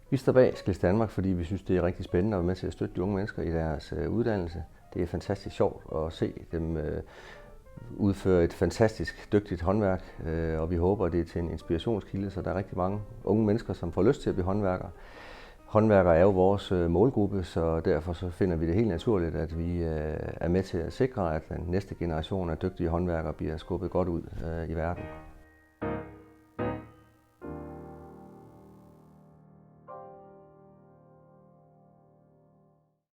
Vi står bag Skills Danmark, fordi vi synes, det er rigtig spændende at være med til at støtte de unge mennesker i deres uddannelse. Det er fantastisk sjovt at se dem udføre et fantastisk dygtigt håndværk, og vi håber, det er til en inspirationskilde, så der er rigtig mange unge mennesker, som får lyst til at blive håndværkere. Håndværkere er jo vores målgruppe, så derfor så finder vi det helt naturligt, at vi er med til at sikre, at den næste generation af dygtige håndværkere bliver skubbet godt ud i verden.